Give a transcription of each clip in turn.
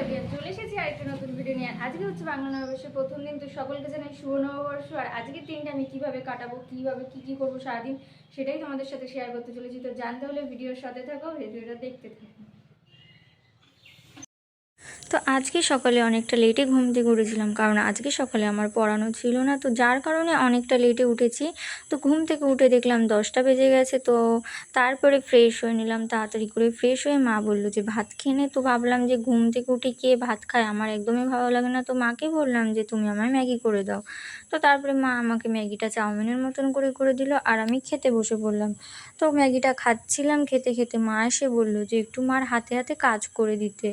Guardian চলে এসেছি আরেকটা নতুন ভিডিও নিয়ে। আজকে হচ্ছে বাংলা নববর্ষের প্রথম দিন, তো সকলকে জানাই শুভ নববর্ষ। আর আজকের দিনটা আমি কিভাবে কাটাবো, কিভাবে কি করবো সারাদিন, সেটাই তোমাদের সাথে শেয়ার করতে চলেছি। তো জানতে হলে ভিডিওর সাথে থাকো, ভিডিওটা দেখতে থাকো। তো আজকে সকালে অনেকটা লেটে ঘুম থেকে উঠেছিলাম, কারণ আজকে সকালে আমার পড়ানো ছিল না, তো যার কারণে অনেকটা লেটে উঠেছি। তো ঘুম থেকে উঠে দেখলাম 10টা বেজে গেছে। তো তারপরে ফ্রেশ হয়ে নিলাম, তাড়াতাড়ি করে ফ্রেশ হয়ে মা বললো যে ভাত খেয়ে নে। তো ভাবলাম যে ঘুম থেকে উঠে কে ভাত খায়, আমার একদমই ভালো লাগে না। তো মাকে বললাম যে তুমি আমায় ম্যাগি করে দাও। তো তারপরে মা আমাকে ম্যাগিটা চাউমিনের মতন করে দিল, আর আমি খেতে বসে পড়লাম। তো ম্যাগিটা খাচ্ছিলাম, খেতে খেতে মা এসে বললো যে একটু মার হাতে হাতে কাজ করে দিতে,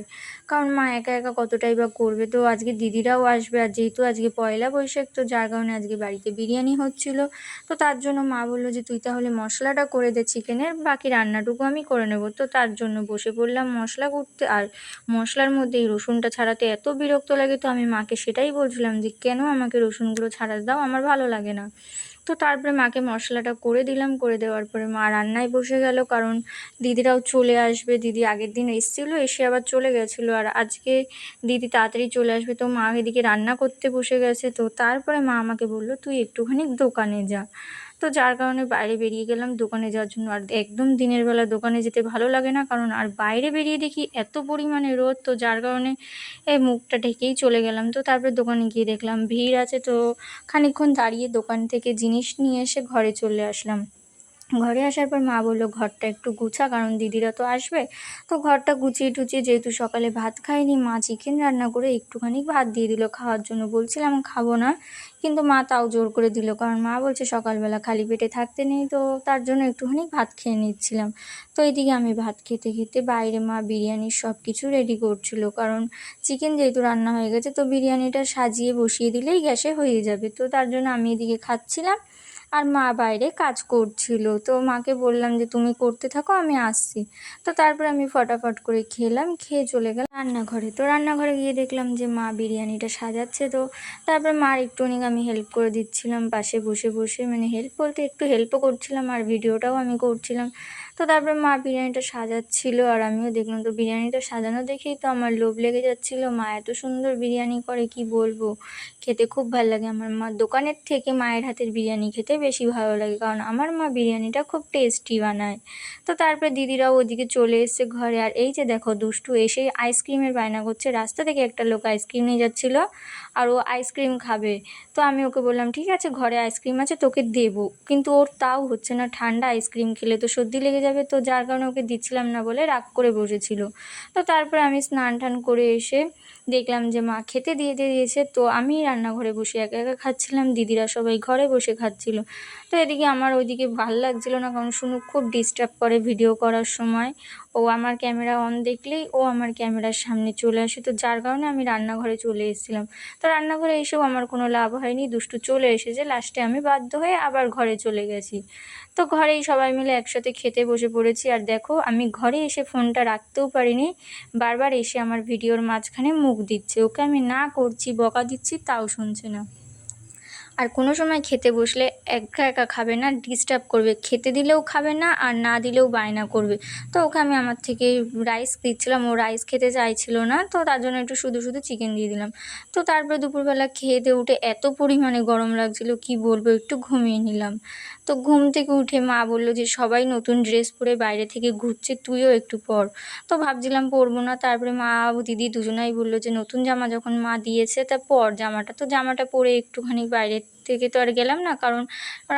কারণ মা একা একা কতটাই বা করবে। তো আজকে দিদিরাও আসবে, আর যেহেতু আজকে পয়লা বৈশাখ, তো যার কারণে আজকে বাড়িতে বিরিয়ানি হচ্ছিল। তো তার জন্য মা বললো যে তুই তাহলে মশলাটা করে দে চিকেনের, বাকি রান্নাটুকু আমি করে নেবো। তো তার জন্য বসে পড়লাম মশলা করতে। আর মশলার মধ্যে এই রসুনটা ছাড়াতে এত বিরক্ত লাগে, তো আমি মাকে সেটাই বলছিলাম যে কেন আমাকে রসুনগুলো ছাড়াতে দাও, আমার ভালো লাগে না। তো তারপরে মাকে মশলাটা করে দিলাম, করে দেওয়ার পরে মা রান্নায় বসে গেল, কারণ দিদিরাও চলে আসবে। দিদি আগের দিন এসেছিলো, এসে আবার চলে গেছিলো, আর আজকে দিদি তাড়াতাড়ি চলে আসবে। তো মা এদিকে রান্না করতে বসে গেছে। তো তারপরে মা আমাকে বললো তুই একটুখানি দোকানে যা। তো যার কারণে বাইরে বেরিয়ে গেলাম দোকানে যাওয়ার জন্য। আর একদম দিনের বেলা দোকানে যেতে ভালো লাগে না, কারণ আর বাইরে বেরিয়ে দেখি এত পরিমাণে রোদ, তো যার কারণে এই মুখটা ঢেকেই চলে গেলাম। তো তারপরে দোকানে গিয়ে দেখলাম ভিড় আছে, তো খানিকক্ষণ দাঁড়িয়ে দোকান থেকে জিনিস নিয়ে এসে ঘরে চলে আসলাম। ঘরে আসার পর মা বললো ঘরটা একটু গুছা, কারণ দিদিরা তো আসবে। তো ঘরটা গুছিয়ে টুচিয়ে, যেহেতু সকালে ভাত খাইনি, মা চিকেন রান্না করে একটুখানি ভাত দিয়ে দিল খাওয়ার জন্য। বলছিলাম খাবো না, কিন্তু মা তাও জোর করে দিল, কারণ মা বলছে সকালবেলা খালি পেটে থাকতে নেই, তো তার জন্য একটুখানি ভাত খেয়ে নিচ্ছিলাম। তো এইদিকে আমি ভাত খেতে খেতে বাইরে মা বিরিয়ানির সব কিছু রেডি করছিল, কারণ চিকেন যেহেতু রান্না হয়ে গেছে, তো বিরিয়ানিটা সাজিয়ে বসিয়ে দিলেই গ্যাসে হয়ে যাবে। তো তার জন্য আমি এদিকে খাচ্ছিলাম, আর মা বাইরে কাজ করছিল। তো মাকে বললাম যে তুমি করতে থাকো, আমি আসছি। তো তারপর আমি ফটাফট করে খেলাম, খেয়ে চলে গেলাম রান্নাঘরে। তো রান্নাঘরে গিয়ে দেখলাম যে মা বিরিয়ানিটা সাজাচ্ছে। তো তারপর মার একটুখানি আমি হেল্প করে দিচ্ছিলাম পাশে বসে বসে, মানে হেল্প বলতে একটু হেল্পও করছিলাম আর ভিডিওটাও আমি করছিলাম। তো তারপরে মা বিরিয়ানিটা সাজাচ্ছিল, আর আমিও দেখলাম। তো বিরিয়ানিটা সাজানো দেখেই তো আমার লোভ লেগে যাচ্ছিলো। মা এত সুন্দর বিরিয়ানি করে, কি বলবো, খেতে খুব ভালো লাগে। আমার মা দোকানের থেকে মায়ের হাতের বিরিয়ানি খেতে বেশি ভালো লাগে, কারণ আমার মা বিরিয়ানিটা খুব টেস্টি বানায়। তো তারপরে দিদিরাও ওদিকে চলে এসছে ঘরে। আর এই যে দেখো দুষ্টু এসেই আইসক্রিমের বায়না করছে। রাস্তা থেকে একটা লোক আইসক্রিম নিয়ে যাচ্ছিলো, আর ও আইসক্রিম খাবে। তো আমি ওকে বললাম ঠিক আছে ঘরে আইসক্রিম আছে তোকে দেবো, কিন্তু ওর তাও হচ্ছে না, ঠান্ডা আইসক্রিম খেলে তো সর্দি লেগে যাবে। তো যার কারণে ওকে দিচ্ছিলাম না বলে রাগ করে বসেছিল। তো তারপরে আমি স্নান টান করে এসে দেখলাম যে মা খেতে দিয়ে দিয়েছে। তো আমি রান্নাঘরে বসে একা একা খাচ্ছিলাম, দিদিরা সবাই ঘরে বসে খাচ্ছিল। তো এদিকে আমার ওইদিকে ভাল লাগছিল না, কারণ শুনু খুব ডিস্টার্ব করে ভিডিও করার সময়। ও আমার ক্যামেরা অন দেখলেই ও আমার ক্যামেরার সামনে চলে আসে, তো যার কারণে আমি রান্নাঘরে চলে এসেছিলাম। তো রান্নাঘরে এসেও আমার কোনো লাভ হয়নি, দুষ্টু চলে এসেছে। লাস্টে আমি বাধ্য হয়ে আবার ঘরে চলে গেছি। তো ঘরেই সবাই মিলে একসাথে খেতে বসে পড়েছি। আর দেখো আমি ঘরে এসে ফোনটা রাখতেও পারিনি, বারবার এসে আমার ভিডিওর মাঝখানে মুখ দিচ্ছে। ওকে আমি না করছি, বকা দিচ্ছি, তাও শুনছে না। আর কোনো সময় খেতে বসলে একা একা খাবে না, ডিস্টার্ব করবে, খেতে দিলেও খাবে না আর না দিলেও বায়না করবে। তো ওকে আমি আমার থেকে রাইস দিচ্ছিলাম, ও রাইস খেতে চাইছিল না, তো তার জন্য একটু শুধু শুধু চিকেন দিয়ে দিলাম। তো তারপরে দুপুরবেলা খেয়ে দিয়ে উঠে এত পরিমাণে গরম লাগছিল, কি বলবো, একটু ঘুমিয়ে নিলাম। তো ঘুম থেকে উঠে মা বললো যে সবাই নতুন ড্রেস পরে বাইরে থেকে ঘুরছে, তুইও একটু পর। তো ভাবছিলাম পরবো না, তারপরে মা ও দিদি দুজনাই বললো যে নতুন জামা যখন মা দিয়েছে তা পর জামাটা। তো জামাটা পরে একটুখানি বাইরে থেকে তো আর গেলাম না, কারণ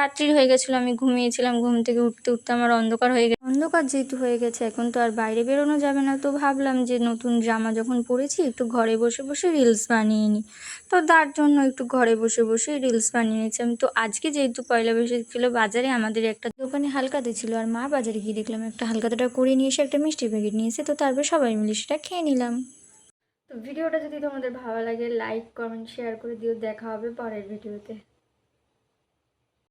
রাত্রি হয়ে গেছিলো, আমি ঘুমিয়েছিলাম। ঘুম থেকে উঠতে উঠতে আমার অন্ধকার হয়ে গেছে। অন্ধকার যেহেতু হয়ে গেছে এখন তো আর বাইরে বেরোনো যাবে না, তো ভাবলাম যে নতুন জামা যখন পরেছি একটু ঘরে বসে বসে রিলস বানিয়ে নিই। তো তার জন্য একটু ঘরে বসে বসে রিলস বানিয়ে নিয়েছি আমি। তো আজকে যেহেতু পয়লা বৈশাখ ছিল, বাজারে আমাদের একটা দোকানে হালকাতে ছিল, আর মা বাজারে গিয়ে দেখলাম একটা হালকাতাটা করে নিয়ে এসে একটা মিষ্টির প্যাকেট নিয়েছে। তো তারপর সবাই মিলে সেটা খেয়ে নিলাম। তো ভিডিওটা যদি তোমাদের ভালো লাগে লাইক কমেন্ট শেয়ার করে দিও। দেখা হবে পরের ভিডিওতে।